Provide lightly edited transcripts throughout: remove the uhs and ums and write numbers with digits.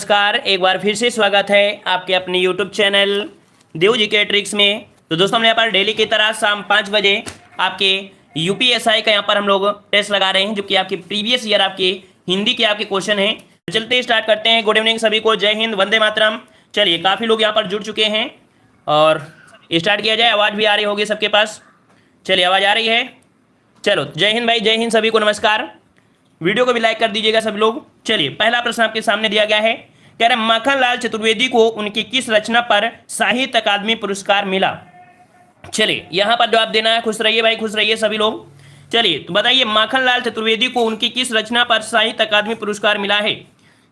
नमस्कार, एक बार फिर से स्वागत है आपके अपने YouTube चैनल देव जीके ट्रिक्स में। तो दोस्तों हम यहाँ पर डेली की तरह शाम 5 बजे आपके यूपीएसआई का यहाँ पर हम लोग टेस्ट लगा रहे हैं, जो कि आपके प्रीवियस ईयर आपके हिंदी के आपके क्वेश्चन हैं। तो चलते स्टार्ट करते हैं। गुड इवनिंग सभी को, जय हिंद, वंदे मातरम। चलिए, काफ़ी लोग यहाँ पर जुड़ चुके हैं और स्टार्ट किया जाए। आवाज़ भी आ रही होगी सबके पास। चलिए, आवाज़ आ रही है। चलो, जय हिंद भाई, जय हिंद सभी को, नमस्कार। वीडियो को भी लाइक कर दीजिएगा सब लोग। चलिए, पहला प्रश्न आपके सामने दिया गया है। कह रहे माखनलाल चतुर्वेदी को उनकी किस रचना पर साहित्य अकादमी पुरस्कार मिला? चलिए, यहां पर जवाब देना है। खुश रहिए भाई, खुश रहिए सभी लोग। चलिए, तो बताइए माखनलाल चतुर्वेदी को उनकी किस रचना पर साहित्य अकादमी पुरस्कार मिला है?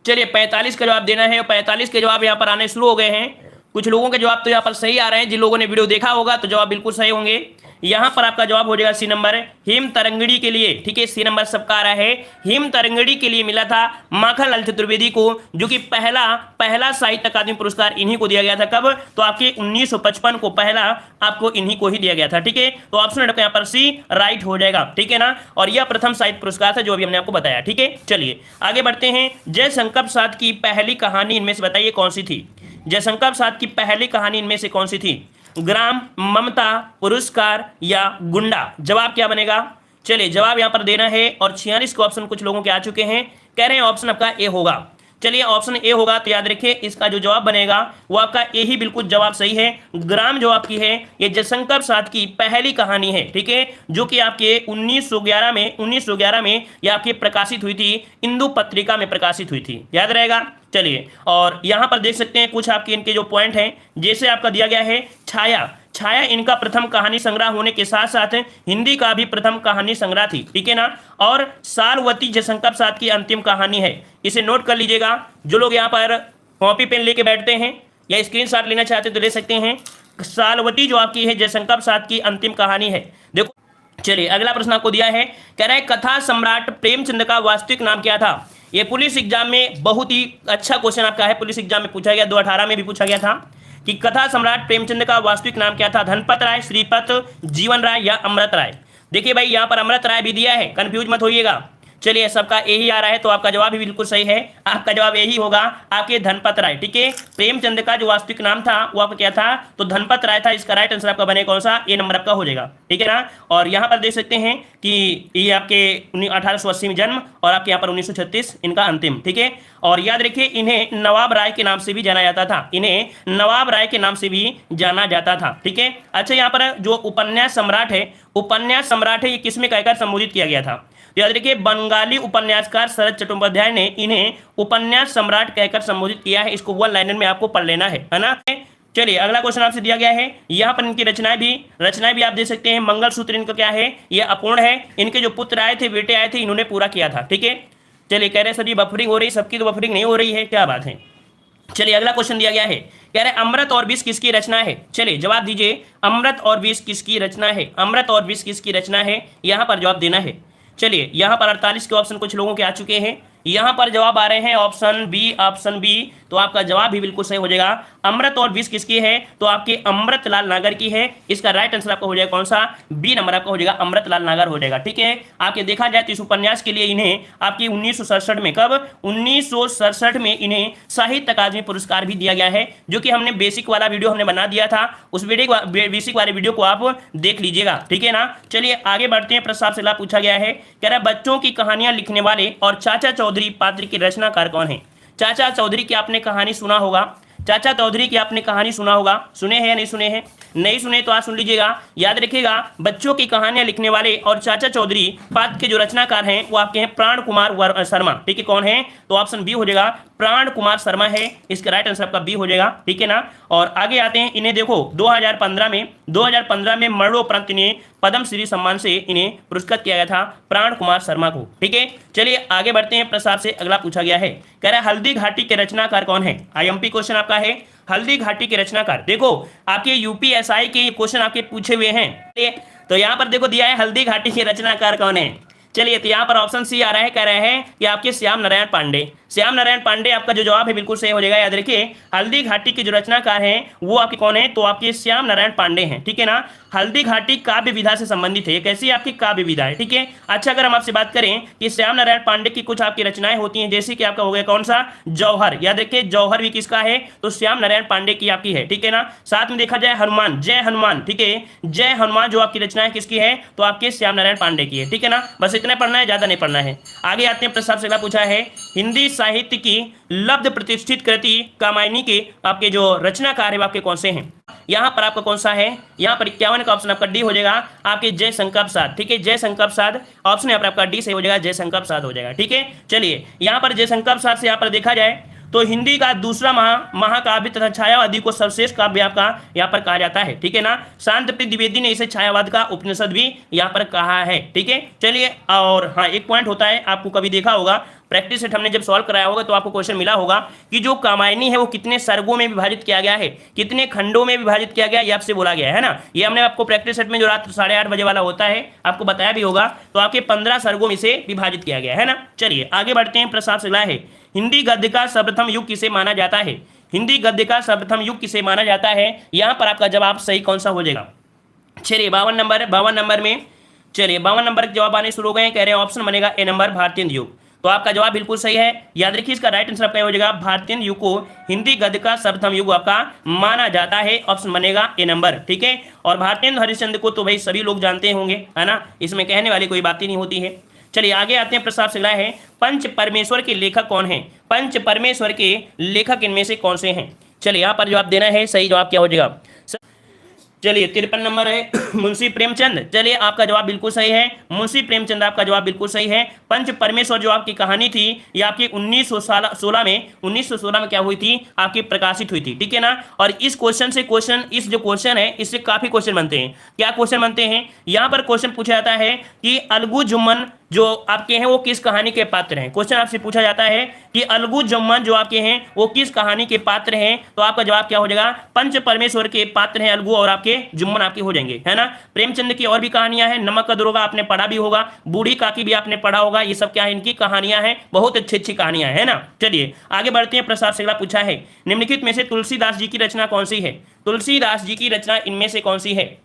चलिए, 45 का जवाब देना है और 45 के जवाब यहाँ पर आने शुरू हो गए हैं। कुछ लोगों के जवाब तो यहाँ पर सही आ रहे हैं। जिन लोगों ने वीडियो देखा होगा तो जवाब बिल्कुल सही होंगे। यहाँ पर आपका जवाब हो जाएगा सी नंबर, हिम तरंगिणी के लिए। ठीक है, सी नंबर सबका आ रहा है। हिम तरंगिणी के लिए मिला था माखनलाल चतुर्वेदी को, जो कि पहला साहित्य अकादमी पुरस्कार इन्हीं को दिया गया था। कब? तो आपके 1955 को पहला आपको इन्हीं को ही दिया गया था। ठीक है, तो ऑप्शन यहाँ पर सी राइट हो जाएगा। ठीक है ना, और यह प्रथम साहित्य पुरस्कार था जो अभी हमने आपको बताया। ठीक है, चलिए आगे बढ़ते हैं। जयशंकर प्रसाद की पहली कहानी इनमें से बताइए कौन सी थी? जयशंकर प्रसाद की पहली कहानी इनमें से कौन सी थी? ग्राम, ममता, पुरस्कार या गुंडा? जवाब क्या बनेगा? चलिए, जवाब यहां पर देना है और 46 के ऑप्शन कुछ लोगों के आ चुके हैं। कह रहे हैं ऑप्शन आपका ए होगा। चलिए, ऑप्शन ए होगा तो याद रखिए इसका जो जवाब बनेगा वो आपका ए ही बिल्कुल जवाब सही है। ग्राम जो आपकी है ये जयशंकर प्रसाद की पहली कहानी है। ठीक है, जो कि आपके 1911 में ये आपकी प्रकाशित हुई थी, इंदु पत्रिका में प्रकाशित हुई थी। याद रहेगा। चलिए, और यहाँ पर देख सकते हैं कुछ आपके इनके जो पॉइंट हैं। जैसे आपका दिया गया है छाया इनका प्रथम कहानी संग्रह होने के साथ साथ हिंदी का भी प्रथम कहानी संग्रह थी। ठीक है ना, और सालवती जयशंकर प्रसाद की अंतिम कहानी है। इसे नोट कर लीजिएगा। जो लोग यहाँ पर कॉपी पेन लेके बैठते हैं या स्क्रीनशॉट लेना चाहते तो ले सकते हैं। सालवती जो आपकी है जयशंकर प्रसाद की अंतिम कहानी है। देखो, चलिए अगला प्रश्न आपको दिया है। कह रहा है कथा सम्राट प्रेमचंद का वास्तविक नाम क्या था? ये पुलिस एग्जाम में बहुत ही अच्छा क्वेश्चन आपका है। पुलिस एग्जाम में पूछा गया, 2018 में भी पूछा गया था कि कथा सम्राट प्रेमचंद का वास्तविक नाम क्या था? धनपत राय, श्रीपत, जीवन राय या अमृत राय? देखिए भाई, यहाँ पर अमृत राय भी दिया है, कंफ्यूज मत होइएगा। चलिए, सबका यही आ रहा है तो आपका जवाब भी बिल्कुल सही है। आपका जवाब यही होगा आपके धनपत राय। ठीक है, प्रेमचंद का जो वास्तविक नाम था वो आपका क्या था? तो धनपत राय था। इसका राइट आंसर आपका बने कौन सा? ए नंबर आपका हो जाएगा। ठीक है ना, और यहाँ पर देख सकते हैं कि ये आपके 1880 में जन्म और आपके यहाँ पर 1936 इनका अंतिम। ठीक है, और याद रखिए इन्हें नवाब राय के नाम से भी जाना जाता था। इन्हें नवाब राय के नाम से भी जाना जाता था। ठीक है, अच्छा, यहाँ पर जो उपन्यास सम्राट है ये किसमें कहकर संबोधित किया गया था? याद रखिए, बंगाली उपन्यासकार शरद चट्टोपाध्याय ने इन्हें उपन्यास सम्राट कहकर संबोधित किया है। इसको वन लाइनर में आपको पढ़ लेना है ना। चलिए, अगला क्वेश्चन आपसे दिया गया है। यहाँ पर इनकी रचनाएं भी आप देख सकते हैं। मंगलसूत्र इनका क्या है? ये अपूर्ण है। इनके जो पुत्र आए थे, बेटे आए थे, इन्होंने पूरा किया था। ठीक है, चलिए, कह रहे सर जी बफरिंग हो रही, सबकी तो बफरिंग नहीं हो रही है, क्या बात है? चलिए, अगला क्वेश्चन दिया गया है। कह रहे अमृत और विष किसकी रचना है? चलिए, जवाब दीजिए, अमृत और विष किसकी रचना है? अमृत और विष किसकी रचना है, यहाँ पर जवाब देना है। चलिए, यहाँ पर 48 के ऑप्शन कुछ लोगों के आ चुके हैं। यहाँ पर जवाब आ रहे हैं ऑप्शन बी। तो आपका जवाब भी बिल्कुल सही हो जाएगा। अमृत और विष किसकी है? तो आपके अमृतलाल नागर की है। इसका राइट आंसर आपका हो जाएगा कौन सा? बी नंबर आपका हो जाएगा, अमृतलाल नागर हो जाएगा। ठीक है, आपके देखा जाए तो इस उपन्यास के लिए इन्हें आपकी 1967 में, कब? 1967 में इन्हें साहित्य अकादमी पुरस्कार भी दिया गया है, जो कि हमने बेसिक वाला वीडियो हमने बना दिया था। उस बेसिक वाले वीडियो को आप देख लीजिएगा। ठीक है ना, चलिए आगे बढ़ते हैं। प्रश्न आपसे पूछा गया है। कह रहा है बच्चों की कहानियां लिखने वाले और चाचा चौधरी पात्र के रचनाकार कौन है? चाचा चौधरी की आपने कहानी सुना होगा। चाचा चौधरी की आपने कहानी सुना होगा। सुने हैं या नहीं सुने हैं? नहीं सुने तो आज सुन लीजिएगा। याद रखिएगा, बच्चों की कहानियां लिखने वाले और चाचा चौधरी पात्र के जो रचनाकार हैं वो आपके हैं प्राण कुमार शर्मा। ठीक है, कौन है? तो ऑप्शन बी हो जाएगा, प्राण कुमार शर्मा है। इसका राइट आंसर आपका बी हो जाएगा। ठीक है ना, और आगे आते हैं। इन्हें देखो 2015 में मरणोपरांत इन्हें पद्मश्री सम्मान से इन्हें पुरस्कृत किया गया था, प्राण कुमार शर्मा को। ठीक है, चलिए आगे बढ़ते हैं। प्रसाद से अगला पूछा गया है। कह रहा है हल्दी घाटी के रचनाकार कौन है? आईएमपी क्वेश्चन आपका है, हल्दी घाटी के रचनाकार। देखो, आपके यूपीएसआई के क्वेश्चन आपके पूछे हुए हैं। तो यहाँ पर देखो दिया है हल्दी घाटी के रचनाकार कौन है। चलिए, तो यहाँ पर ऑप्शन सी आ रहा है। कह रहे हैं कि आपके श्याम नारायण पांडे। श्याम नारायण पांडे आपका जो जवाब है बिल्कुल सही हो जाएगा। याद रखिए हल्दी घाटी के जो रचनाकार हैं वो आपके कौन है, तो आपके श्याम नारायण पांडे हैं, ठीक है ना। हल्दी घाटी काव्य विधा से संबंधित है, ये कैसी आपकी काव्य विधा है, ठीक है। अच्छा, अगर हम आपसे बात करें कि श्याम नारायण पांडे की कुछ आपकी रचनाएं होती हैं, जैसे कि आपका हो गया कौन सा, जौहर। याद रखिए जौहर भी किसका है, तो श्याम नारायण पांडे की आपकी है, ठीक है ना। साथ में देखा जाए हनुमान, जय हनुमान, ठीक है, जय हनुमान जो आपकी रचनाएं किसकी है, तो आपके श्याम नारायण पांडे की है, ठीक है ना। बस इतना पढ़ना है, ज्यादा नहीं पढ़ना है। आगे आते हैं, प्रश्न से अगला पूछा है हिंदी साहित्य की लब्ध प्रतिष्ठित कृति कामायनी के आपके जो रचनाकार है आपके कौन से हैं। यहां पर आपका कौन सा है, यहां पर 51 का ऑप्शन आपका डी हो जाएगा, आपके जयशंकर प्रसाद, ठीक है, जयशंकर प्रसाद ऑप्शन यहाँ पर आपका डी से हो जाएगा, जयशंकर प्रसाद हो जाएगा, ठीक है। चलिए यहां पर जयशंकर प्रसाद से यहां पर देखा जाए तो हिंदी का दूसरा महाकाव्य तथा छायावादी को सर्वश्रेष्ठ काव्य आपका यहाँ पर कहा जाता है, ठीक है ना। शांत प्रिय द्विवेदी ने इसे छायावाद का उपनिषद भी यहाँ पर कहा है, ठीक है। चलिए, और हाँ एक पॉइंट होता है, आपको कभी देखा होगा प्रैक्टिस सेट हमने जब सॉल्व कराया होगा तो आपको क्वेश्चन मिला होगा कि जो कामायनी है वो कितने सर्गों में विभाजित किया गया है, कितने खंडों में विभाजित किया गया, ये आपसे बोला गया है ना। ये हमने आपको प्रैक्टिस सेट में जो रात 8:30 बजे वाला होता है आपको बताया भी होगा, तो आपके 15 सर्गों में से विभाजित किया गया है ना। चलिए आगे बढ़ते हैं, प्रश्न आपसे है हिंदी गद्य का सर्वप्रथम युग किसे माना जाता है। हिंदी गद्य का सर्वप्रथम युग किसे माना जाता है, यहां पर आपका जवाब सही कौन सा हो जाएगा। चलिए 52 नंबर में, चलिए 52 नंबर के जवाब आने शुरू हो गए, कह रहे हैं ऑप्शन बनेगा ए नंबर भारतीय युग। तो आपका जवाब बिल्कुल सही है। याद रखिए इसका राइट आंसर आपका हो जाएगा भारतीय युग को हिंदी गद्य का सर्वप्रथम युग आपका माना जाता है, ऑप्शन बनेगा ए नंबर, ठीक है। और भारतेंदु हरिश्चंद्र को तो भाई सभी लोग जानते होंगे, है ना, इसमें कहने वाली कोई बात ही नहीं होती है। चलिए आगे आते हैं, प्रस्ताव से है पंच परमेश्वर के लेखक कौन है। पंच परमेश्वर के लेखक इनमें से कौन से हैं। चलिए यहाँ पर जवाब देना है, सही जवाब क्या हो जाएगा। चलिए 53 नंबर है मुंशी प्रेमचंद। चलिए आपका जवाब बिल्कुल सही है, मुंशी प्रेमचंद आपका जवाब बिल्कुल सही है। पंच परमेश्वर जो आपकी कहानी थी ये आपकी 1916 में क्या हुई थी, आपकी प्रकाशित हुई थी, ठीक है ना। और इस क्वेश्चन से इस जो क्वेश्चन है इससे काफी क्वेश्चन बनते हैं। क्या क्वेश्चन बनते हैं, यहाँ पर क्वेश्चन पूछा जाता है कि अलगू जुम्मन जो आपके हैं वो किस कहानी के पात्र हैं। क्वेश्चन आपसे पूछा जाता है कि अलगू जुम्मन जो आपके हैं वो किस कहानी के पात्र हैं, तो आपका जवाब क्या हो जाएगा, पंच परमेश्वर के पात्र हैं अलगू और आपके जुम्मन आपके हो जाएंगे, है ना। प्रेमचंद की और भी कहानियां हैं, नमक का दरोगा आपने पढ़ा भी होगा, बूढ़ी काकी भी आपने पढ़ा होगा, ये सब क्या है इनकी कहानियां हैं, बहुत अच्छी अच्छी कहानियां है ना। चलिए आगे बढ़ते हैं, प्रसाद से अगला पूछा है निम्नलिखित में से तुलसीदास जी की रचना कौन सी है। तुलसीदास जी की रचना इनमें से कौन सी है।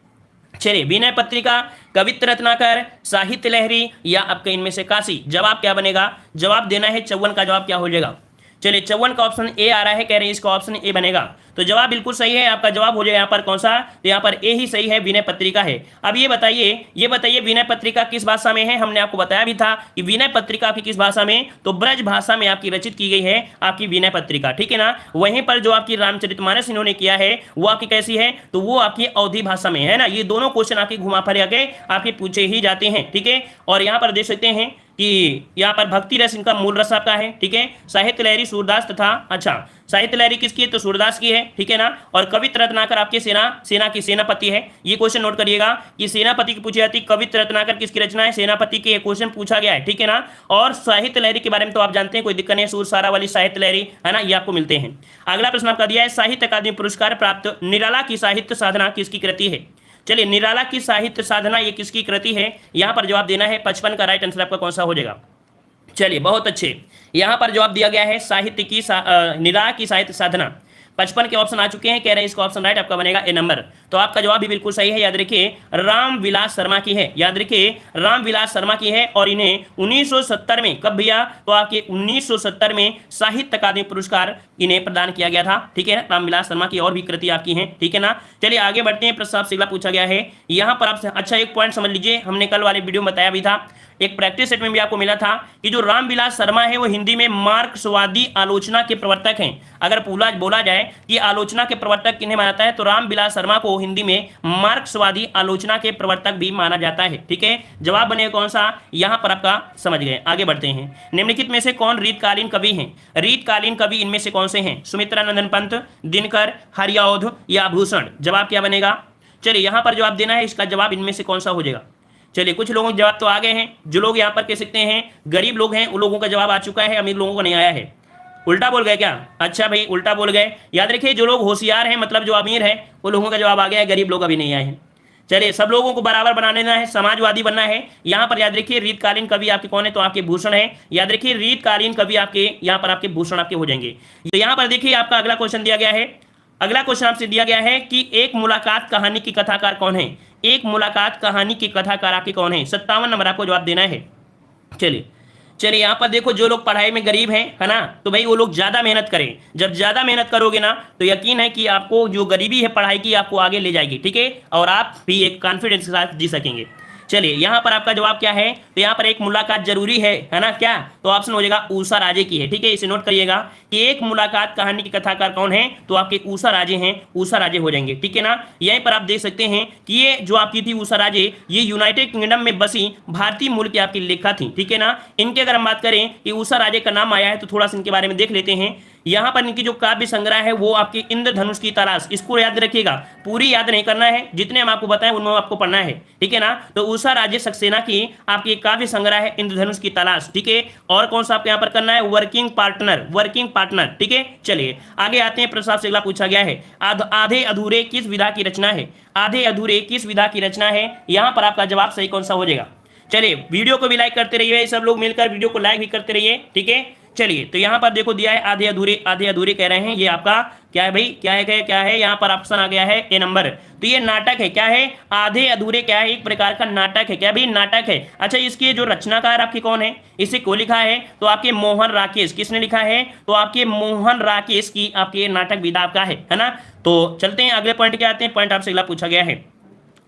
चलिए विनय पत्रिका, कवित्र रत्नाकर, साहित्य लहरी या आपके इनमें से काशी। जवाब क्या बनेगा, जवाब देना है 54 का जवाब क्या हो जाएगा। चलिए 54 का ऑप्शन ए आ रहा है, कह रहे हैं इसका ऑप्शन ए बनेगा, तो जवाब बिल्कुल सही है। आपका जवाब हो जाएगा यहाँ पर कौन सा, तो यहाँ पर ए ही सही है, विनय पत्रिका है। अब ये बताइए विनय पत्रिका किस भाषा में है। हमने आपको बताया भी था कि विनय पत्रिका आपकी किस भाषा में, तो ब्रज भाषा में आपकी रचित की गई है आपकी विनय पत्रिका, ठीक है ना। वहीं पर जो आपकी रामचरितमानस इन्होंने किया है वो आपकी कैसी है, तो वो आपकी अवधी भाषा में है ना। ये दोनों क्वेश्चन आपकी घुमा फिरा के आपके पूछे ही जाते हैं, ठीक है। और यहाँ पर देख सकते हैं कि यहाँ पर भक्ति रस इनका मूल रस आपका है, ठीक है। साहित्य लहरी सूरदास तथा, अच्छा साहित्य लहरी किसकी है, तो सूरदास की है, ठीक है ना। और कवित्र रत्नाकर आपके सेना की सेनापति है। ये क्वेश्चन नोट करिएगा कि सेनापति की पूछी जाती, कवित्र रत्नाकर किसकी रचना है, सेनापति की क्वेश्चन पूछा गया है, ठीक है ना। और साहित्य लहरी के बारे में तो आप जानते हैं, कोई दिक्कत नहीं, सूरसारा वाली साहित्य लहरी है ना, ये आपको मिलते हैं। अगला प्रश्न आपका दिया है साहित्य अकादमी पुरस्कार प्राप्त निराला की साहित्य साधना किसकी कृति है। चलिए निराला की साहित्य साधना ये किसकी कृति है, यहाँ पर जवाब देना है 55 का राइट आंसर आपका कौन सा हो जाएगा। चलिए बहुत अच्छे, यहाँ पर जवाब दिया गया है साहित्य की निराला की साहित्य साधना। 55 के ऑप्शन आ चुके हैं, कह रहे हैं इसका ऑप्शन राइट आपका बनेगा ए नंबर, तो आपका जवाब भी बिल्कुल सही है। याद रखिए रामविलास शर्मा की है, याद रखिए रामविलास शर्मा की है। और इन्हें 1970 में, कब भैया, तो आपके 1970 में साहित्य अकादमी पुरस्कार इन्हें प्रदान किया गया था, ठीक है। रामविलास शर्मा की और भी कृति आपकी हैं, ठीक है ना। चलिए आगे बढ़ते हैं, प्रश्न आपसे अगला पूछा गया है यहाँ पर आपसे, अच्छा एक पॉइंट समझ लीजिए, हमने कल वाले वीडियो में बताया भी था, एक प्रैक्टिस सेट में भी आपको मिला था कि जो रामविलास शर्मा है वो हिंदी में मार्क्सवादी आलोचना के प्रवर्तक हैं। अगर बोला जाए कि आलोचना के प्रवर्तक किन्हें माना जाता है, तो रामविलास शर्मा को हिंदी में मार्क्सवादी आलोचना के प्रवर्तक भी माना जाता है, ठीक है। जवाब बनेगा कौन सा, यहां पर आपका समझ गए। आगे बढ़ते हैं, निम्नलिखित में से कौन रीतकालीन कवि हैं। रीतकालीन कवि इनमें से कौन से हैं, सुमित्रानंदन पंत, दिनकर, हरिऔध या भूषण। जवाब क्या बनेगा, चलिए यहां पर जवाब देना है, इसका जवाब इनमें से कौन सा हो जाएगा। चलिए कुछ लोगों के जवाब तो आ गए हैं, जो लोग यहाँ पर कह सकते हैं गरीब लोग हैं उन लोगों का जवाब आ चुका है, अमीर लोगों को नहीं आया है। उल्टा बोल गए क्या, अच्छा भाई उल्टा बोल गए। याद रखिए जो लोग होशियार हैं मतलब जो अमीर है उन लोगों का जवाब आ गया है, गरीब लोग अभी नहीं आए हैं। चलिए, सब लोगों को बराबर बना देना है, समाजवादी बनना है। यहाँ पर याद रखिए रीतकालीन कवि आपके कौन है, तो आपके भूषण है। याद रखिए रीतकालीन कवि आपके यहाँ पर आपके भूषण आपके हो जाएंगे। तो यहाँ पर देखिए आपका अगला क्वेश्चन दिया गया है। अगला क्वेश्चन आपसे दिया गया है कि एक मुलाकात कहानी की कथाकार कौन है। एक मुलाकात कहानी की कथाकार आपके कौन है। 57 नंबर आपको जवाब देना है। चलिए यहाँ पर देखो, जो लोग पढ़ाई में गरीब हैं, है ना, तो भाई वो लोग ज्यादा मेहनत करें। जब ज्यादा मेहनत करोगे ना, तो यकीन है कि आपको जो गरीबी है पढ़ाई की, आपको आगे ले जाएगी, ठीक है, और आप भी एक कॉन्फिडेंस के साथ जी सकेंगे। चलिए यहाँ पर आपका जवाब क्या है, तो यहाँ पर एक मुलाकात जरूरी है ना, क्या, तो ऑप्शन हो जाएगा ऊषा राजे की है, ठीक है। इसे नोट करिएगा कि एक मुलाकात कहानी के कथाकार कौन है, तो आपके ऊषा राजे हैं, ऊषा राजे हो जाएंगे, ठीक है ना। यहीं पर आप देख सकते हैं कि ये जो आपकी थी ऊषा राजे, ये यूनाइटेड किंगडम में बसी भारतीय मूल की आपकी लेखिका थी, ठीक है ना। इनके अगर हम बात करें कि ऊषा राजे का नाम आया है, तो थोड़ा सा इनके बारे में देख लेते हैं। यहाँ पर इनकी जो काव्य संग्रह है वो आपके इंद्रधनुष की तलाश, इसको याद रखिएगा, पूरी याद नहीं करना है, जितने हम आपको बताएं उनमें आपको पढ़ना है, ठीक है ना। तो उषा राजे सक्सेना की आपकी काव्य संग्रह है इंद्रधनुष की तलाश, ठीक है। और कौन सा आपको यहाँ पर करना है, वर्किंग पार्टनर, ठीक है। चलिए आगे आते हैं। प्रश्न आपसे अगला पूछा गया है, आधे अधूरे किस विधा की रचना है। आधे अधूरे किस विधा की रचना है, यहाँ पर आपका जवाब सही कौन सा हो जाएगा। चलिए वीडियो को भी लाइक करते रहिए, सब लोग मिलकर वीडियो को लाइक भी करते रहिए, ठीक है। चलिए तो यहाँ पर देखो दिया है आधे अधूरे कह रहे हैं, ये आपका क्या है भाई, क्या है यहाँ पर ऑप्शन आ गया है ए नंबर। तो ये नाटक है, क्या है, आधे अधूरे क्या है, एक प्रकार का नाटक है, क्या भाई, नाटक है। अच्छा, इसके जो रचनाकार आपके कौन है, इसे को लिखा है, तो आपके मोहन राकेश, किसने लिखा है, तो आपके मोहन राकेश की आपके नाटक विधा आपका है ना। तो चलते हैं अगले पॉइंट के आते हैं। पॉइंट आपसे अगला पूछा गया है।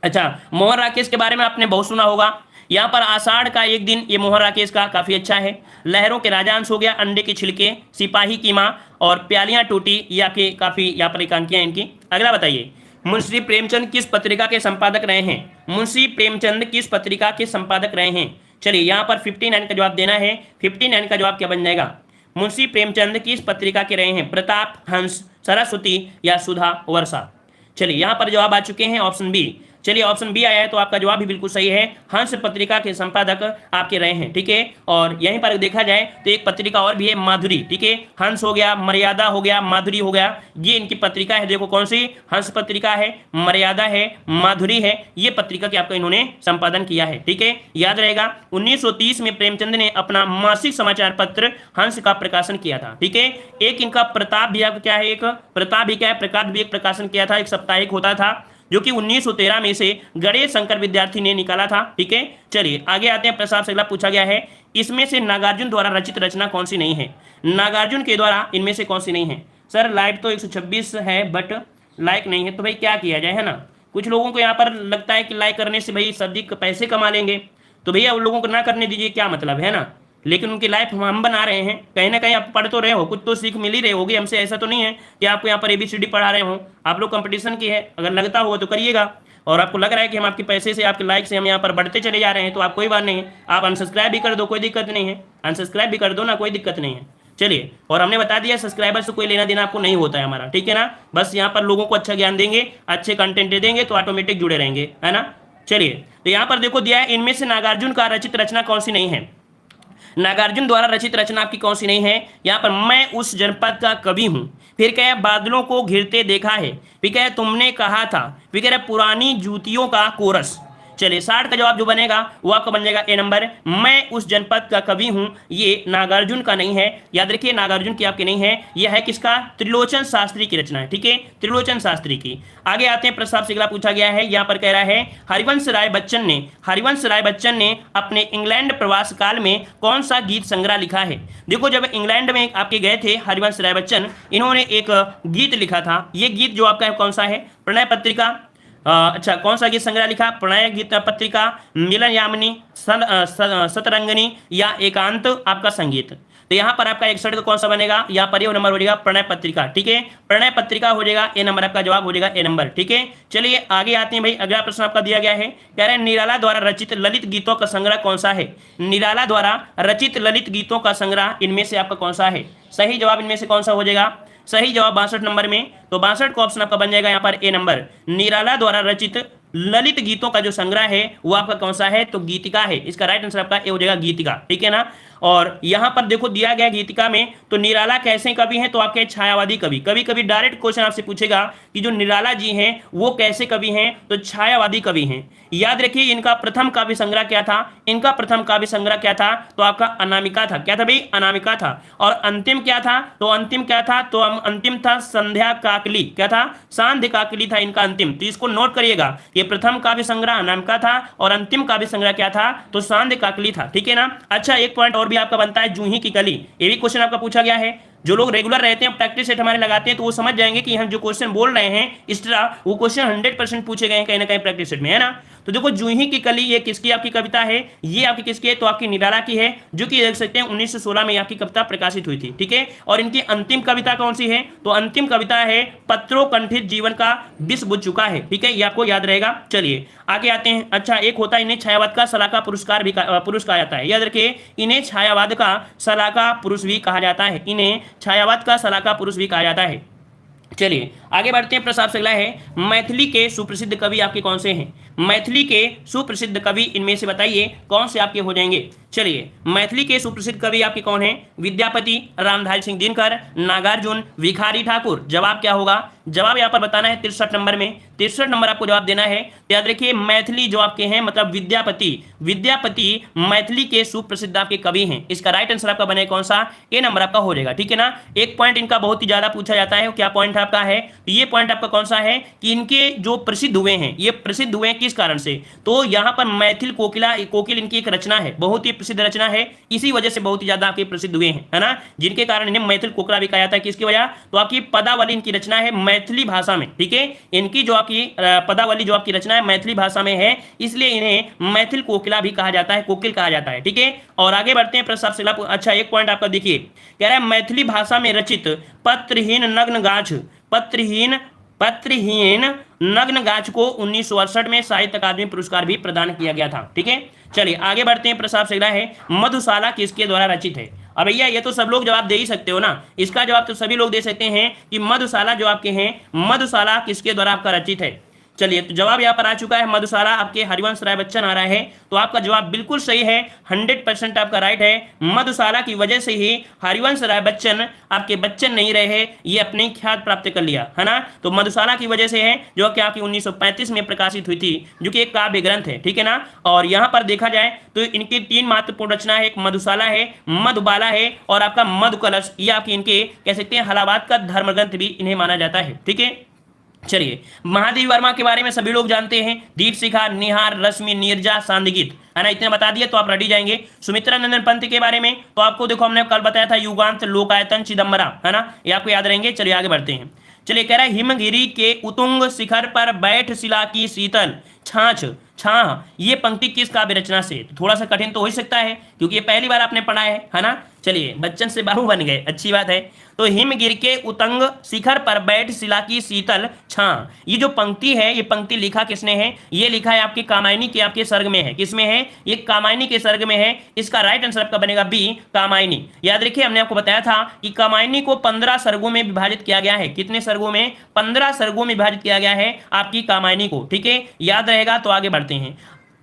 अच्छा, मोहन राकेश के बारे में आपने बहुत सुना होगा। यहाँ पर आषाढ़ का एक दिन, ये मोहन राकेश का काफी अच्छा है। लहरों के राजांश हो गया, अंडे के छिलके, सिपाही की माँ और प्यालियां टूटी, या के काफी यहाँ पर एकांकियां इनकी। अगला बताइए, मुंशी प्रेमचंद किस पत्रिका के संपादक रहे हैं। मुंशी प्रेमचंद किस पत्रिका के संपादक रहे हैं। चलिए यहाँ पर 59 का जवाब देना है। 59 का जवाब क्या बन जाएगा, मुंशी प्रेमचंद किस पत्रिका के रहे हैं, प्रताप, हंस, सरस्वती या सुधा, वर्षा। चलिए यहाँ पर जवाब आ चुके हैं ऑप्शन बी। चलिए ऑप्शन बी आया है, तो आपका जवाब भी बिल्कुल सही है, हंस पत्रिका के संपादक आपके रहे हैं, ठीक है। और यहीं पर देखा जाए तो एक पत्रिका और भी है, माधुरी, ठीक है। हंस हो गया, मर्यादा हो गया, माधुरी हो गया, ये इनकी पत्रिका है। देखो कौन सी, हंस पत्रिका है, मर्यादा है, माधुरी है, ये पत्रिका के आपका इन्होंने संपादन किया है, ठीक है। याद रहेगा 1930 में प्रेमचंद ने अपना मासिक समाचार पत्र हंस का प्रकाशन किया था, ठीक है। एक इनका प्रताप भी क्या है, एक प्रताप भी क्या है, प्रकाश भी एक प्रकाशन किया था, एक साप्ताहिक होता था, जो कि 1913 में से गणेश शंकर विद्यार्थी ने निकाला था, ठीक है। चलिए आगे आते हैं। प्रश्न से अगला पूछा गया है, इसमें से नागार्जुन द्वारा रचित रचना कौन सी नहीं है। नागार्जुन के द्वारा इनमें से कौन सी नहीं है। सर लाइक तो 126 है, बट लाइक नहीं है, तो भाई क्या किया जाए, है ना। कुछ लोगों को यहाँ पर लगता है कि लाइक करने से भाई सब्जी पैसे कमा लेंगे, तो भैया उन लोगों को ना करने दीजिए, क्या मतलब है ना। लेकिन उनकी लाइफ हम बना रहे हैं, कहीं ना कहीं आप पढ़ तो रहे हो, कुछ तो सीख मिल ही रही होगी हमसे। ऐसा तो नहीं है कि आपको यहाँ पर ABCD पढ़ा रहे हो, आप लोग कंपटीशन की है, अगर लगता होगा तो करिएगा। और आपको लग रहा है कि हम आपके पैसे से, आपके लाइक से हम यहाँ पर बढ़ते चले जा रहे हैं, तो आप कोई बात नहीं है, आप अनसब्सक्राइब भी कर दो, कोई दिक्कत नहीं है, अनसब्सक्राइब भी कर दो ना, कोई दिक्कत नहीं है। चलिए, और हमने बता दिया सब्सक्राइबर से कोई लेना देना आपको नहीं होता है हमारा, ठीक है ना। बस यहाँ पर लोगों को अच्छा ज्ञान देंगे, अच्छे कंटेंट दे देंगे, तो ऑटोमेटिक जुड़े रहेंगे, है ना। चलिए तो यहाँ पर देखो दिया है, इनमें से नागार्जुन का रचित रचना कौन सी नहीं है। नागार्जुन द्वारा रचित रचना आपकी कौन सी नहीं है। यहाँ पर मैं उस जनपद का कवि हूँ, फिर क्या, बादलों को घिरते देखा है, फिर क्या, तुमने कहा था, फिर क्या, पुरानी जूतियों का कोरस। चलिए 60 का जवाब जो बनेगा वो आपका बन जाएगा ए नंबर, मैं उस जनपद का कवि हूं। ये नागार्जुन का नहीं है, याद रखिए नागार्जुन की आपकी नहीं है, यह है किसका, त्रिलोचन शास्त्री की रचना है, ठीक है, त्रिलोचन शास्त्री की। आगे आते हैं। प्रश्न से अगला पूछा गया है, यहाँ पर कह रहा है हरिवंश राय बच्चन ने अपने इंग्लैंड प्रवास काल में कौन सा गीत संग्रह लिखा है। देखो जब इंग्लैंड में आपके गए थे हरिवंश राय बच्चन, इन्होंने एक गीत लिखा था। ये गीत जो आपका है कौन सा है, प्रणय पत्रिका। अच्छा, कौन सा गीत संग्रह लिखा, प्रणय गीत पत्रिका, मिलन यामिनी, सतरंगनी या एकांत आपका संगीत। तो यहाँ पर आपका 61 का कौन सा बनेगा, यहाँ पर ये नंबर हो जाएगा प्रणय पत्रिका, ठीक है, प्रणय पत्रिका हो जाएगा ए नंबर, आपका जवाब हो जाएगा ए नंबर, ठीक है। चलिए आगे आते हैं भाई। अगला प्रश्न आपका दिया गया है, कह रहे हैं निराला द्वारा रचित ललित गीतों का संग्रह कौन सा है। निराला द्वारा रचित ललित गीतों का संग्रह इनमें से आपका कौन सा है। सही जवाब इनमें से कौन सा हो जाएगा, सही जवाब 62 नंबर में, तो 62 का ऑप्शन आपका बन जाएगा यहाँ पर ए नंबर। निराला द्वारा रचित ललित गीतों का जो संग्रह है वो आपका कौन सा है, तो गीतिका है। इसका राइट आंसर आपका ए हो जाएगा, गीतिका, ठीक है ना। और यहाँ पर देखो दिया गया गीतिका में, तो निराला कैसे कवि हैं, तो आपके छायावादी कवि। कभी कभी डायरेक्ट क्वेश्चन आपसे पूछेगा कि जो निराला जी हैं वो कैसे कवि हैं, तो छायावादी कवि हैं। याद रखिए इनका प्रथम काव्य संग्रह क्या था, इनका प्रथम काव्य संग्रह क्या था, तो आपका अनामिका था। क्या था भाई, अनामिका था। और अंतिम क्या था, तो अंतिम क्या था, तो अंतिम था संध्या काकली। क्या था, सांध्य काकली था इनका अंतिम। तो इसको नोट करिएगा, ये प्रथम काव्य संग्रह अनामिका था और अंतिम काव्य संग्रह क्या था, तो सांध्य काकली था। ठीक है ना। अच्छा, एक पॉइंट और भी आपका बनता है, जूही की कली। ये भी क्वेश्चन आपका पूछा गया है। जो लोग रेगुलर रहते हैं, प्रैक्टिस सेट हमारे लगाते हैं, तो वो समझ जाएंगे कि हम जो क्वेश्चन बोल रहे हैं इस तरह वो क्वेश्चन 100% पूछे गए हैं कहीं ना कहीं प्रैक्टिस सेट में, है ना। तो देखो जूही की कली ये किसकी आपकी कविता है, ये आपकी किसकी है, तो आपकी निराला की है, जो कि देख सकते हैं 1916 में आपकी कविता प्रकाशित हुई थी। ठीक है। और इनकी अंतिम कविता कौन सी है, तो अंतिम कविता है पत्रों कंठित जीवन का विष बुझ चुका है। ठीक है, ये आपको याद रहेगा। चलिए आगे आते हैं। अच्छा, एक होता है इन्हें छायावाद का सलाहकार पुरस्कार भी पुरुष कहा जाता है। याद रखिए इन्हें छायावाद का सलाहकार पुरुष भी कहा जाता है, इन्हें छायावाद का सलाहकार पुरुष भी कहा जाता है। चलिए आगे बढ़ते हैं। प्रश्न आपसे अगला है, मैथिली के सुप्रसिद्ध कवि आपके कौन से हैं, मैथिली के सुप्रसिद्ध कवि इनमें से बताइए कौन से आपके हो जाएंगे। चलिए मैथिली के सुप्रसिद्ध कवि आपके कौन हैं, विद्यापति, रामधारी सिंह दिनकर, नागार्जुन, भिखारी ठाकुर। जवाब क्या होगा, जवाब यहाँ पर बताना है 63 नंबर में। 63 नंबर आपको जवाब देना है। याद रखिए मैथिली जो आपके हैं मतलब विद्यापति मैथिली के सुप्रसिद्ध आपके कवि हैं। इसका राइट आंसर आपका बने कौन सा, ए नंबर आपका हो जाएगा। ठीक है ना। एक पॉइंट इनका बहुत ही ज्यादा पूछा जाता है, क्या पॉइंट आपका है, तो ये पॉइंट आपका कौन सा है कि इनके जो प्रसिद्ध हुए हैं, ये प्रसिद्ध हुए हैं किस कारण से, तो यहाँ पर मैथिल कोकिल इनकी एक रचना है, बहुत ही प्रसिद्ध रचना है, इसी वजह से बहुत ही ज्यादा आपके प्रसिद्ध हुए हैं, है ना, जिनके कारण इन्हें मैथिल कोकिला भी कहा जाता है। किसकी वजह, तो आपकी पदावली इनकी रचना है मैथिली भाषा में। ठीक है, इनकी जो आपकी पदावली जो आपकी रचना है मैथिली भाषा में है, इसलिए इन्हें मैथिल कोकिला भी कहा जाता है, कोकिल कहा जाता है। ठीक है। और आगे बढ़ते हैं प्रश्न आपसे। अच्छा, एक पॉइंट आपका देखिए, कह रहा है मैथिली भाषा में रचित पत्रहीन नग्न गाछ, पत्रहीन नग्न गाछ को 1968 में साहित्य अकादमी पुरस्कार भी प्रदान किया गया था। ठीक है। चलिए आगे बढ़ते हैं। प्रश्न आपसे अगला है, मधुशाला किसके द्वारा रचित है। अब भैया ये तो सब लोग जवाब दे ही सकते हो ना, इसका जवाब तो सभी लोग दे सकते हैं कि मधुशाला जो आपके हैं, मधुशाला किसके द्वारा आपका रचित है। चलिए तो जवाब यहाँ पर आ चुका है, मधुशाला आपके हरिवंश राय बच्चन आ रहा है, तो आपका जवाब बिल्कुल सही है, 100% आपका राइट है। मधुशाला की वजह से ही हरिवंश राय बच्चन आपके बच्चन नहीं रहे, ये अपनी ख्यात प्राप्त कर लिया, है ना। तो मधुशाला की वजह से है जो कि आपकी 1935 में प्रकाशित हुई थी, जो कि एक काव्य ग्रंथ है। ठीक है ना। और यहाँ पर देखा जाए तो इनकी 3 महत्वपूर्ण रचना है, एक मधुशाला है, मधुबाला है और आपका मधुकलश। ये आपकी इनके कह सकते हैं इलाहाबाद का धर्म ग्रंथ भी इन्हें माना जाता है। ठीक है। चलिए महादेवी वर्मा के बारे में सभी लोग जानते हैं, दीपशिखा, निहार, रश्मि, नीरजा, सांदगीत, है ना, इतने बता दिए तो आप रेडी जाएंगे। सुमित्रा नंदन पंत के बारे में तो आपको देखो हमने कल बताया था, युगांत, लोकायतन, चिदम्बरा, है ना, ये आपको याद रहेंगे। चलिए आगे बढ़ते हैं। चलिए कह रहा है, हिमगिरी के उतुंग शिखर पर बैठ शिला की शीतल छाछ छाह, ये पंक्ति किस काव्य रचना से। तो थोड़ा सा कठिन तो हो ही सकता है क्योंकि ये पहली बार आपने पढ़ा है ना। चलिए बच्चन से बाबू बन गए, अच्छी बात है। तो हिमगिर के उतंग शिखर पर बैठ शिला की शीतल छां, ये जो पंक्ति है, ये पंक्ति लिखा किसने है, ये लिखा है आपकी कामायनी के आपके सर्ग में है। किसमें है, ये कामायनी के सर्ग में है। इसका राइट आंसर आपका बनेगा बी, कामायनी। याद रखिए हमने आपको बताया था कि कामायनी को 15 सर्गों में विभाजित किया गया है। कितने सर्गों में, 15 सर्गों में विभाजित किया गया है आपकी कामायनी को। ठीक है, याद रहेगा। तो आगे बढ़ते हैं।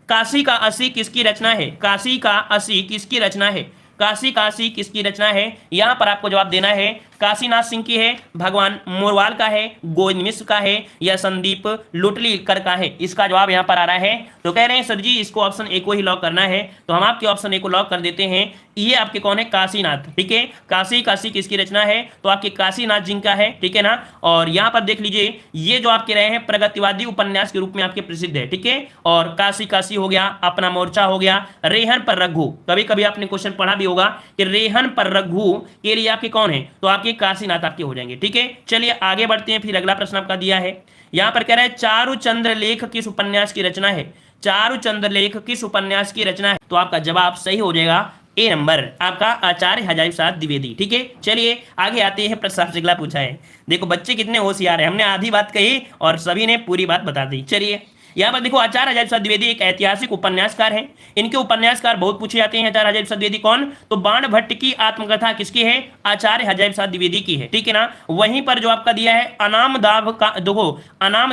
काशी का असी किसकी रचना है, काशी का असी किसकी रचना है, काशी किसकी रचना है, यहां पर आपको जवाब देना है। काशीनाथ सिंह की है, भगवान मोरवाल का है, गोविंद मिश्र का है या संदीप लोटलीकर का है। इसका जवाब यहां पर आ रहा है। तो कह रहे हैं सर जी इसको ऑप्शन ए को ही लॉक करना है, तो हम आपके ऑप्शन ए को लॉक कर देते हैं। ये आपके कौन है, काशीनाथ। ठीक है, काशी किसकी रचना है, तो आपके काशीनाथ जी का है। ठीक है ना। और यहाँ पर देख लीजिए, ये जो आपके रहे हैं प्रगतिवादी उपन्यास के रूप में आपके प्रसिद्ध है। ठीक है। और काशी हो गया, अपना मोर्चा हो गया, रेहन पर रघु, कभी कभी आपने क्वेश्चन पढ़ा भी होगा कि रेहन पर रघु के लिए आपके कौन है, तो आपके काशीनाथ आपके हो जाएंगे। ठीक है। चलिए आगे बढ़ते हैं। फिर अगला प्रश्न आपका दिया है, यहां पर कह रहा है चारुचंद्र लेख किस उपन्यास की रचना है, चारुचंद्र लेख किस उपन्यास की रचना है, तो आपका जवाब सही हो जाएगा ए नंबर, आपका आचार्य हजारी प्रसाद द्विवेदी। ठीक है। चलिए आगे आते हैं। प्रश्न आपसे अगला पूछा है, देखो बच्चे कितने होशियार है, हमने आधी बात कही और सभी ने पूरी बात बता दी। चलिए यहाँ पर देखो आचार्य हजारी प्रसाद द्विवेदी एक ऐतिहासिक उपन्यासकार हैं। इनके उपन्यासकार बहुत पूछे जाते हैं। आचार्य हजारी प्रसाद द्विवेदी कौन? तो बाण भट्ट की आत्मकथा किसकी है? आचार्य हजारी प्रसाद द्विवेदी की है, ठीक है ना। वहीं पर जो आपका दिया है अनाम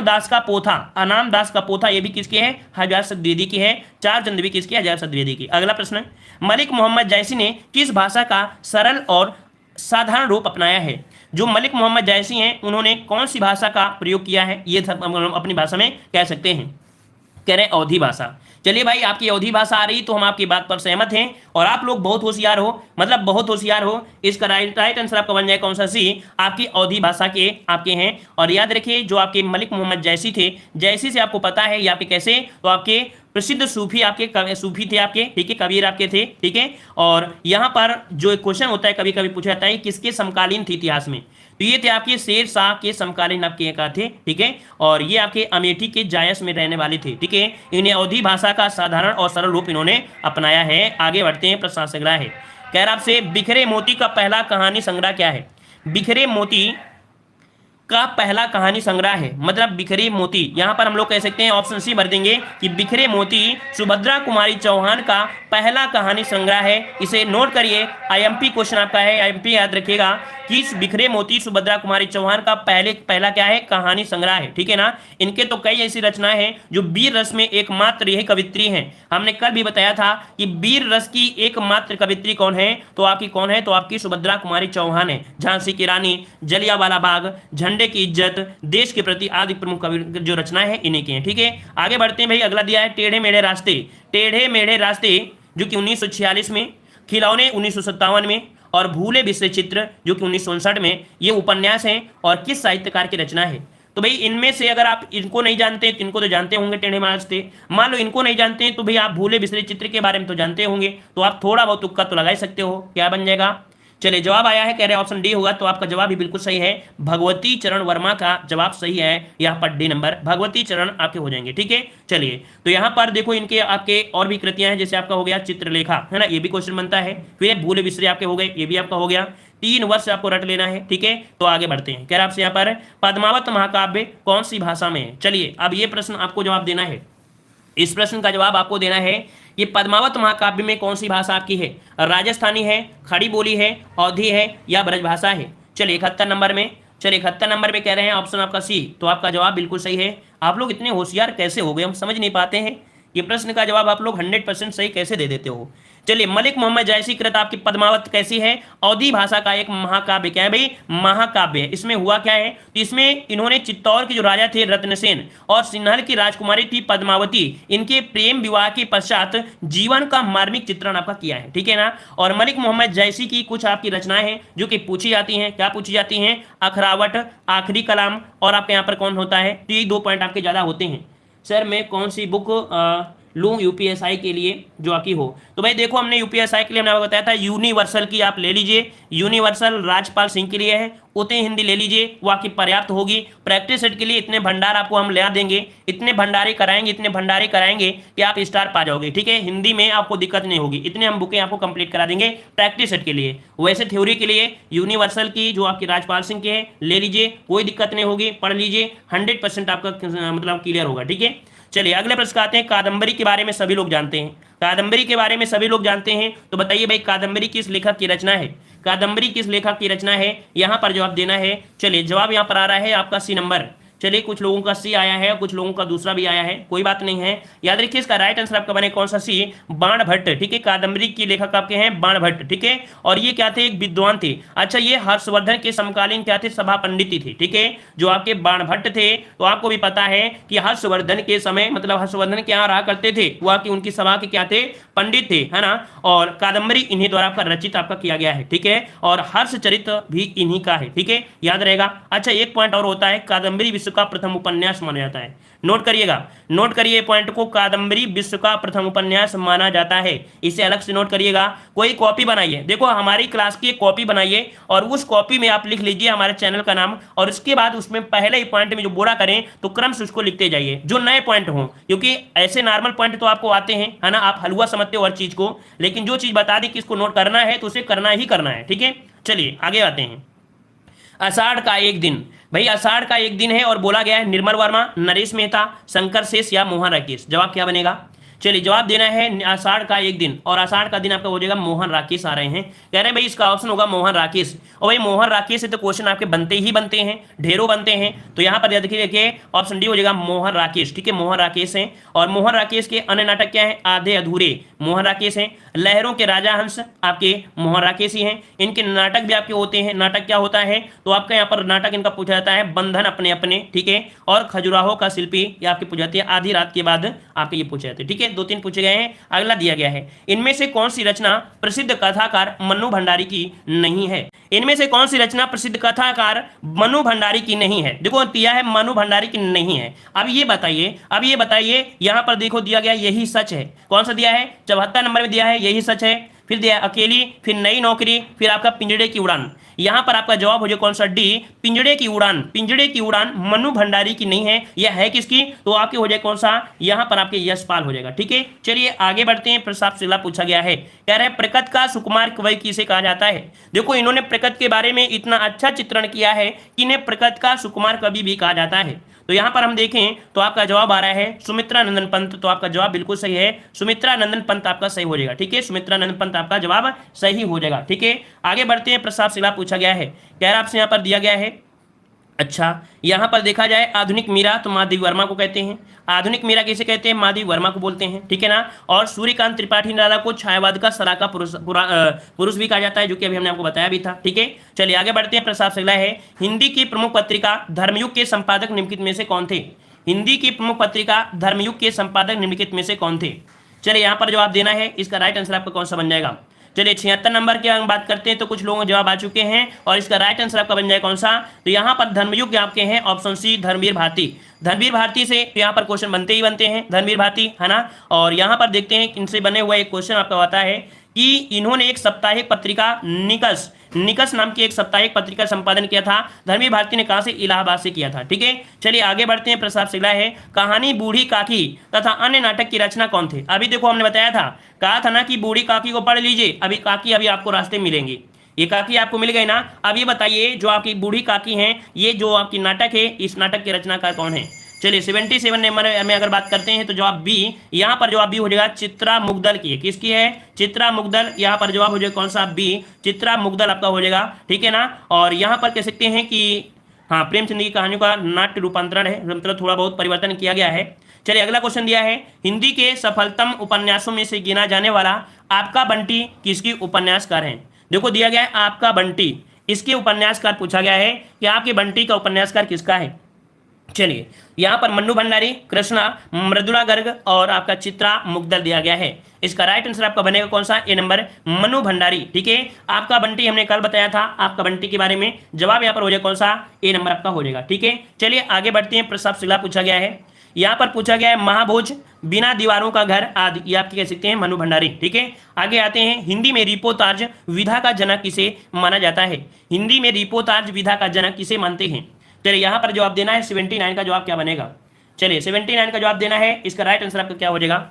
दास का पोथा, अनाम दास का पोथा, ये भी किसकी है? हजारी प्रसाद द्विवेदी की है। 4 जन्म भी किसकी? हजारी प्रसाद द्विवेदी की। अगला प्रश्न, मलिक मोहम्मद जायसी ने किस भाषा का सरल और साधारण रूप अपनाया है? जो मलिक मोहम्मद जायसी हैं उन्होंने कौन सी भाषा का प्रयोग किया है? ये अपनी भाषा में कह सकते हैं, कह रहे हैं अवधी भाषा। चलिए भाई, आपकी अवधी भाषा आ रही तो हम आपकी बात पर सहमत हैं और आप लोग बहुत होशियार हो, मतलब बहुत होशियार हो। इसका राइट आंसर आपका बन जाए कौन सा? सी, आपकी अवधी भाषा के आपके हैं। और याद रखिए जो आपके मलिक मोहम्मद जायसी थे, जायसी से आपको पता है ये आपके कैसे, तो आपके प्रसिद्ध सूफी आपके सूफी थे आपके, ठीक है, कबीर आपके थे, ठीक है। और यहाँ पर जो एक क्वेश्चन होता है कभी कभी पूछा जाता है किसके समकालीन थे इतिहास में, तो ये थे आपके शेर शाह के समकालीन आपके एक थे, ठीक है। और ये आपके अमेठी के जायस में रहने वाले थे, ठीक है। इन्हें अवधी भाषा का साधारण और सरल रूप इन्होंने अपनाया है। आगे बढ़ते हैं, प्रश्न संग्रह है। कह रहा आपसे बिखरे मोती का पहला कहानी संग्रह क्या है? बिखरे मोती का पहला कहानी संग्रह है, मतलब बिखरे मोती। यहां पर हम लोग कह सकते हैं ऑप्शन सी भर देंगे कि बिखरे मोती सुभद्रा कुमारी चौहान का पहला कहानी संग्रह है। इसे नोट करिए, आईएमपी क्वेश्चन आपका है, आईएमपी याद रखिएगा कि बिखरे मोती सुभद्रा कुमारी चौहान का पहला क्या है? कहानी संग्रह है, ठीक है ना। इनके तो कई ऐसी रचनाएं हैं जो वीर रस में एकमात्र यही कवित्री हैं। हमने कल भी बताया था कि वीर रस की एकमात्र कवित्री कौन है, तो आपकी कौन है? तो आपकी सुभद्रा कुमारी चौहान है। झांसी की रानी, जलियांवाला बाग, झंडे की इज्जत, देश के प्रति आदि प्रमुख कवि जो रचनाएं हैं इन्हीं की हैं, ठीक है। आगे बढ़ते हैं भाई, अगला दिया है टेढ़े मेढ़े रास्ते। टेढ़े मेढ़े रास्ते जो कि 1946 में, खिलौने 1957 में और भूले बिसरे चित्र जो कि 1959 में, ये उपन्यास हैं और किस साहित्यकार की रचना है? तो भाई इनमें से अगर आप इनको नहीं जानते तो इनको तो जानते होंगे टेढ़े मेढ़े रास्ते। मान लो इनको नहीं जानते हैं तो भाई आप भूले बिसरे चित्र के बारे में तो जानते होंगे, तो आप थोड़ा बहुत तुक्का तो लगा ही सकते हो। क्या बन जाएगा? चलिए जवाब आया है, कह रहे ऑप्शन डी होगा, तो आपका जवाब भी बिल्कुल सही है। भगवती चरण वर्मा का जवाब सही है। यहाँ पर डी नंबर, भगवती चरण आपके हो जाएंगे, ठीक है। चलिए तो यहाँ पर देखो इनके आपके और भी कृतियां हैं, जैसे आपका हो गया चित्रलेखा, है ना, ये भी क्वेश्चन बनता है। फिर भूले बिसरे आपके हो गए, ये भी आपका हो गया। 3 वर्ष आपको रट लेना है, ठीक है। तो आगे बढ़ते हैं, कह रहा आपसे यहाँ पर पद्मावत महाकाव्य कौन सी भाषा में है? चलिए अब ये प्रश्न आपको जवाब देना है। इस प्रश्न का जवाब आपको देना है कि पद्मावत महाकाव्य में कौन सी भाषा आपकी है? राजस्थानी है, खड़ी बोली है, अवधी है या ब्रजभाषा है? चलिए 71 नंबर में, चलिए 71 नंबर में कह रहे हैं ऑप्शन आपका सी, तो आपका जवाब बिल्कुल सही है। आप लोग इतने होशियार कैसे हो गए, हम समझ नहीं पाते हैं। ये प्रश्न का जवाब आप लोग 100% सही कैसे दे देते हो। चलिए मलिक मोहम्मद जायसी कृत आपकी पद्मावत कैसी है? अवधी भाषा का एक महाकाव्य। क्या है भाई? महाकाव्य है। इसमें हुआ क्या है, तो इसमें इन्होंने चित्तौड़ के जो राजा थे रत्नसेन और सिन्हल की राजकुमारी थी पद्मावती, इनके प्रेम विवाह के पश्चात जीवन का मार्मिक चित्रण आपका किया है, ठीक है ना। और मलिक मोहम्मद जायसी की कुछ आपकी रचनाएं हैं जो कि पूछी जाती हैं। क्या पूछी जाती हैं? अखरावट, आखिरी कलाम और आपके यहाँ पर कौन होता है, तो ये 2 पॉइंट आपके ज्यादा होते हैं। सर मैं कौन सी बुक लूँ यूपीएसआई के लिए जो आपकी हो? तो भाई देखो हमने यूपीएसआई के लिए हमने आपको बताया था यूनिवर्सल की आप ले लीजिए। यूनिवर्सल राजपाल सिंह के लिए है, उतनी हिंदी ले लीजिए, वो आपकी पर्याप्त होगी। प्रैक्टिस सेट के लिए इतने भंडार आपको हम ले देंगे, इतने भंडारे कराएंगे कि आप स्टार पा जाओगे, ठीक है। हिंदी में आपको दिक्कत नहीं होगी, इतने हम बुकें आपको कंप्लीट करा देंगे प्रैक्टिस सेट के लिए। वैसे थ्योरी के लिए यूनिवर्सल की जो आपकी राजपाल सिंह की है ले लीजिए, कोई दिक्कत नहीं होगी, पढ़ लीजिए, 100% आपका मतलब क्लियर होगा, ठीक है। चलिए अगले प्रश्न आते हैं। कादम्बरी के बारे में सभी लोग जानते हैं, कादम्बरी के बारे में सभी लोग जानते हैं, तो बताइए भाई कादम्बरी किस लेखक की रचना है? कादम्बरी किस लेखक की रचना है? यहाँ पर जवाब देना है। चलिए जवाब यहाँ पर आ रहा है आपका सी नंबर। चलिए कुछ लोगों का सी आया है, कुछ लोगों का दूसरा भी आया है, कोई बात नहीं है। याद रखिए इसका राइट आंसर आपका बने कौन सा? सी, बाण भट्ट, ठीक है। कादम्बरी की लेखक आपके हैं बाण भट्ट, ठीक है। और ये क्या थे? एक विद्वान थे। अच्छा ये हर्षवर्धन के समकालीन क्या थे? सभा पंडित थे, ठीक है। जो आपके बाण भट्ट थे, तो आपको भी पता है कि हर्षवर्धन के समय मतलब हर्षवर्धन के यहाँ रहा करते थे, वह की उनकी सभा के क्या थे? पंडित थे, है ना। और कादम्बरी इन्हीं द्वारा आपका रचित आपका किया गया है, ठीक है। और हर्षचरित भी इन्हीं का है, ठीक है, याद रहेगा। अच्छा एक पॉइंट और होता है, कादम्बरी विश्व का प्रथम उपन्यास माना जाता है। नोट करिएगा, नोट करिए पॉइंट को, कादम्बरी विश्व का प्रथम उपन्यास माना जाता है। इसे अलग से नोट करिएगा। कोई कॉपी बनाइए, देखो हमारी क्लास की एक कॉपी बनाइए और उस कॉपी में आप लिख लीजिए हमारे चैनल का नाम, और उसके बाद उसमें पहले ही पॉइंट में जो बोला करें तो क्रम से उसको लिखते जाइए, जो नए पॉइंट हो, क्योंकि ऐसे नॉर्मल पॉइंट तो आपको आते हैं, है ना, आप हलवा समझते हो हर चीज को, लेकिन जो चीज बता दी कि इसको नोट करना है तो उसे करना ही करना है, ठीक है। चलिए आगे आते हैं। आषाढ़ का एक दिन भाई आषाढ़ का एक दिन है और बोला गया है निर्मल वर्मा, नरेश मेहता, शंकर शेष या मोहन राकेश। जवाब क्या बनेगा? चलिए जवाब देना है आषाढ़ का एक दिन, और आषाढ़ का दिन आपका हो जाएगा मोहन राकेश आ रहे हैं। कह रहे हैं भाई इसका ऑप्शन होगा मोहन राकेश। और भाई मोहन राकेश से तो क्वेश्चन आपके बनते ही बनते हैं, ढेरों बनते हैं। तो यहाँ पर देखिए ऑप्शन डी हो जाएगा मोहन राकेश। ठीक है, मोहन राकेश हैं। और मोहन राकेश के अन्य नाटक क्या है? आधे अधूरे मोहन राकेश हैं। लहरों के राजा हंस आपके मोहन राकेश ही हैं। इनके नाटक भी आपके होते हैं। नाटक क्या होता है? तो आपका यहाँ पर नाटक इनका पूछा जाता है बंधन अपने अपने। ठीक है, और खजुराहो का शिल्पी ये आपके पूछे जाते हैं आधी रात के बाद आपके ये पूछे जाते हैं। ठीक है, 2-3 पूछे गए हैं। अगला दिया गया है इनमें से कौन सी रचना प्रसिद्ध कथाकार मन्नू भंडारी की नहीं है? इनमें से कौन सी रचना प्रसिद्ध कथाकार मन्नू भंडारी की नहीं है? देखो दिया है मन्नू भंडारी की नहीं है। अब ये बताइए यहां पर देखो दिया गया यही सच है। कौन सा दिया है? 74 नंबर में दिया है यही सच है। फिर दिया है अकेली, फिर नई नौकरी, फिर आपका पिंजड़े की उड़ान। यहां पर आपका जवाब हो जाए कौन सा? डी, पिंजड़े की उड़ान। पिंजड़े की उड़ान मन्नू भंडारी की नहीं है। यह है किसकी? तो आपके हो जाए कौन सा? यहां पर आपके यशपाल हो जाएगा। ठीक है, चलिए आगे बढ़ते हैं। प्रसाद सिला पूछा गया है, कह रहे हैं प्रकृति का सुकुमार कवि किसे कहा जाता है? देखो इन्होंने प्रकृति के बारे में इतना अच्छा चित्रण किया है कि इन्हें प्रकृति का सुकुमार कवि भी कहा जाता है। तो यहां पर हम देखें तो आपका जवाब आ रहा है सुमित्रा नंदन पंत। तो आपका जवाब बिल्कुल सही है, सुमित्रा नंदन पंत आपका सही हो जाएगा। ठीक है, सुमित्रा नंदन पंत आपका जवाब सही हो जाएगा। ठीक है, आगे बढ़ते हैं। प्रसाद सिला पूछा गया है, कह रहा आपसे यहां पर दिया गया है। अच्छा, यहां पर देखा जाए आधुनिक मीरा तो माधवी वर्मा को कहते हैं। आधुनिक मीरा किसे कहते हैं? माधवी वर्मा को बोलते हैं। ठीक है ना। और सूर्यकांत त्रिपाठी निराला को छायावाद का सराका पुरुष भी कहा जाता है, जो कि अभी हमने आपको बताया भी था। ठीक है, चलिए आगे बढ़ते हैं। प्रसाद अगला है हिंदी की प्रमुख पत्रिका धर्मयुग के संपादक निम्नलिखित में से कौन थे? हिंदी की प्रमुख पत्रिका धर्मयुग के संपादक निम्नलिखित में से कौन थे? चलिए यहाँ पर जवाब देना है। इसका राइट आंसर आपका कौन सा बन जाएगा? चलिए 76 नंबर की हम बात करते हैं तो कुछ लोगों के जवाब आ चुके हैं, और इसका राइट आंसर आपका बन जाए कौन सा? तो यहाँ पर धर्मयुग आपके हैं ऑप्शन सी, धर्मवीर भारती। धर्मवीर भारती से यहाँ पर क्वेश्चन बनते ही बनते हैं, धर्मवीर भारती है ना। और यहाँ पर देखते हैं इनसे बने हुआ एक क्वेश्चन आपका आता है कि इन्होंने एक साप्ताहिक पत्रिका निकस नाम की एक साप्ताहिक पत्रिका संपादन किया था। धर्मवीर भारती ने कहा से? इलाहाबाद से किया था। ठीक है, चलिए आगे बढ़ते हैं। प्रसाद सिगला है कहानी बूढ़ी काकी तथा अन्य नाटक की रचना कौन थे? अभी देखो हमने बताया था, कहा था ना कि बूढ़ी काकी को पढ़ लीजिए। अभी काकी अभी आपको रास्ते मिलेंगी, ये काकी आपको मिल गई ना। अब ये बताइए जो आपकी बूढ़ी काकी हैं, ये जो आपकी नाटक है, इस नाटक के रचनाकार कौन है? चलिए 77 नंबर में अगर बात करते हैं तो जवाब बी, यहाँ पर जवाब बी हो जाएगा चित्रा मुग्दल की है। किसकी है? चित्रा मुग्दल। यहाँ पर जवाब हो जाएगा कौन सा? बी, चित्रा मुग्दल आपका हो जाएगा। ठीक है ना। और यहाँ पर कह सकते हैं कि हाँ प्रेमचंद की कहानियों का नाट्य रूपांतरण है, मतलब थोड़ा बहुत परिवर्तन किया गया है। चलिए अगला क्वेश्चन दिया है हिंदी के सफलतम उपन्यासों में से गिना जाने वाला आपका बंटी किसकी उपन्यासकार है? देखो दिया गया है आपका बंटी, इसके उपन्यासकार पूछा गया है कि आपके बंटी का उपन्यासकार किसका है? चलिए यहाँ पर मन्नू भंडारी, कृष्णा, मृदुला गर्ग और आपका चित्रा मुग्दल दिया गया है। इसका राइट आंसर आपका बनेगा कौन सा? ए नंबर, मन्नू भंडारी। ठीक है, आपका बंटी हमने कल बताया था आपका बंटी के बारे में। जवाब यहाँ पर हो जाएगा कौन सा? ए नंबर आपका हो जाएगा। ठीक है, चलिए आगे बढ़ते हैं। प्रसाद सिला पूछा गया है, यहाँ पर पूछा गया है महाभोज, बिना दीवारों का घर आदि, ये आप कह सकते हैं मन्नू भंडारी। ठीक है, आगे आते हैं हिंदी में रिपोर्ताज विधा का जनक किसे माना जाता है? हिंदी में रिपोर्ताज विधा का जनक किसे मानते हैं? चलिए यहाँ पर जवाब देना है 79 का जवाब क्या बनेगा? चलिए 79 का जवाब देना है। इसका राइट आंसर आपका क्या हो जाएगा?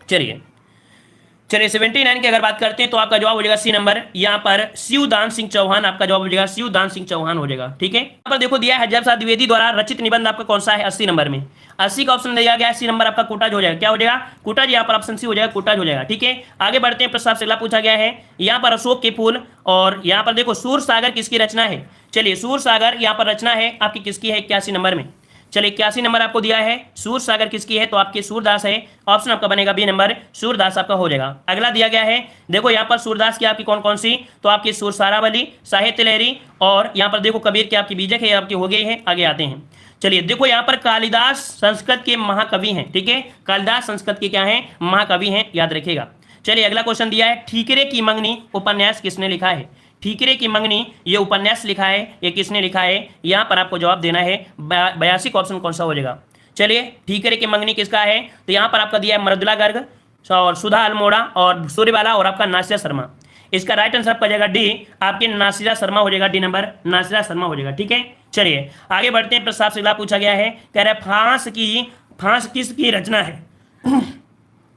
चलिए 79 की अगर बात करते हैं तो आपका जवाब हो जाएगा सी नंबर, यहाँ पर शिवदान सिंह चौहान आपका जवाब हो जाएगा, शिवदान सिंह चौहान हो जाएगा। ठीक है, यहाँ पर देखो दिया है हजाब साहब द्विवेदी द्वारा रचित निबंध आपका कौन सा है? 80 नंबर में 80 का ऑप्शन दिया गया है। सी नंबर आपका कोटाज हो जाएगा। क्या हो जाएगा? कोटाज। यहाँ पर ऑप्शन सी हो जाएगा, कोटाज हो जाएगा। ठीक है, आगे बढ़ते हैं। प्रसाद से पूछा गया है यहाँ पर अशोक के फूल, और यहाँ पर देखो सूर सागर किसकी रचना है? चलिए सूर सागर यहाँ पर रचना है आपकी किसकी है? 81 नंबर में। चलिए 81 नंबर आपको दिया है, सूर सागर किसकी है? तो आपके सूरदास है। ऑप्शन आपका बनेगा बी नंबर, सूरदास आपका हो जाएगा। अगला दिया गया है देखो यहाँ पर सूरदास की आपकी कौन कौन सी? तो आपकी सुरसारावली, साहित्य लहरी, और यहाँ पर देखो कबीर की आपकी बीजक है, आपकी हो गई है। आगे आते हैं। चलिए देखो यहाँ पर कालिदास संस्कृत के महाकवि हैं। ठीक है, कालिदास संस्कृत के क्या है? महाकवि हैं, याद रखिएगा। चलिए अगला क्वेश्चन दिया है ठीकरे की मंगनी उपन्यास किसने लिखा है? ठीकरे की मंगनी ये उपन्यास लिखा है, ये किसने लिखा है? यहाँ पर आपको जवाब देना है 82 का ऑप्शन कौन सा हो जाएगा? चलिए ठीकरे की मंगनी किसका है? तो यहाँ पर आपका दिया है मृदुला गर्ग और सुधा अल्मोड़ा और सूर्यबाला और आपका नासिरा शर्मा। इसका राइट आंसर आपका जाएगा डी, आपके नासिरा शर्मा हो जाएगा। डी नंबर, नासिरा शर्मा हो जाएगा। ठीक है, चलिए आगे बढ़ते हैं। प्रसाद सिगला पूछा गया है, कह रहे फांस किसकी रचना है?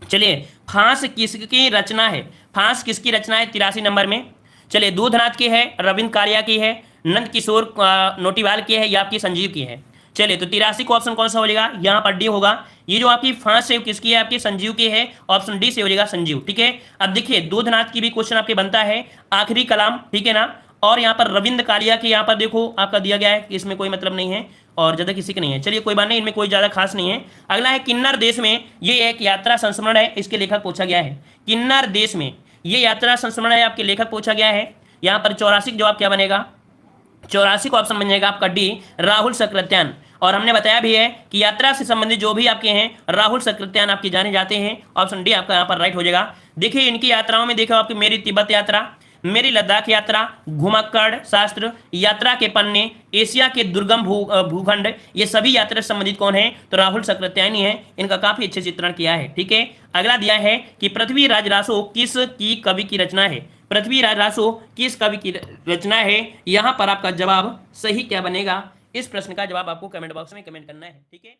चलिए फांस किसकी रचना है? फांस किसकी रचना है? 83 नंबर में। चलिए दूधनाथ की है, रविंद्र कालिया की है, नंद किशोर नोटिवाल की है या आपकी संजीव की है। चलिए तो 83 का ऑप्शन कौन सा हो जाएगा, यहाँ पर डी होगा। ये जो आपकी फांस है किसकी है, आपकी संजीव की है, ऑप्शन डी से हो जाएगा संजीव। ठीक है, अब देखिए दूधनाथ की भी क्वेश्चन आपके बनता है, आखिरी कलाम, ठीक है ना। और यहाँ पर रविंद्र कालिया की यहाँ पर देखो आपका दिया गया है, इसमें कोई मतलब नहीं है और ज्यादा किसी का नहीं है। चलिए कोई बात नहीं, इनमें कोई ज्यादा खास नहीं है। अगला है किन्नर देश में, ये एक यात्रा संस्मरण है, इसके लेखक पूछा गया है। किन्नर देश में ये यात्रा संस्मरण है, आपके लेखक पूछा गया है। यहाँ पर 84 जवाब क्या बनेगा, 84 का ऑप्शन बन जाएगा आपका डी, राहुल सकृत्यान। और हमने बताया भी है कि यात्रा से संबंधित जो भी आपके हैं राहुल सकृत्यान आपके जाने जाते हैं, ऑप्शन डी आपका यहाँ पर राइट हो जाएगा। देखिए इनकी यात्राओं में देखो आपकी मेरी तिब्बत यात्रा, मेरी लद्दाख यात्रा, घुमक्कड़ शास्त्र, यात्रा के पन्ने, एशिया के दुर्गम भूखंड, ये सभी यात्रा से संबंधित कौन है, तो राहुल सकृत्यानी है। इनका काफी अच्छे चित्रण किया है। ठीक है, अगला दिया है कि पृथ्वीराज रासो किस की कवि की रचना है, पृथ्वीराज रासो किस कवि की रचना है। यहां पर आपका जवाब सही क्या बनेगा, इस प्रश्न का जवाब आपको कमेंट बॉक्स में कमेंट करना है। ठीक है।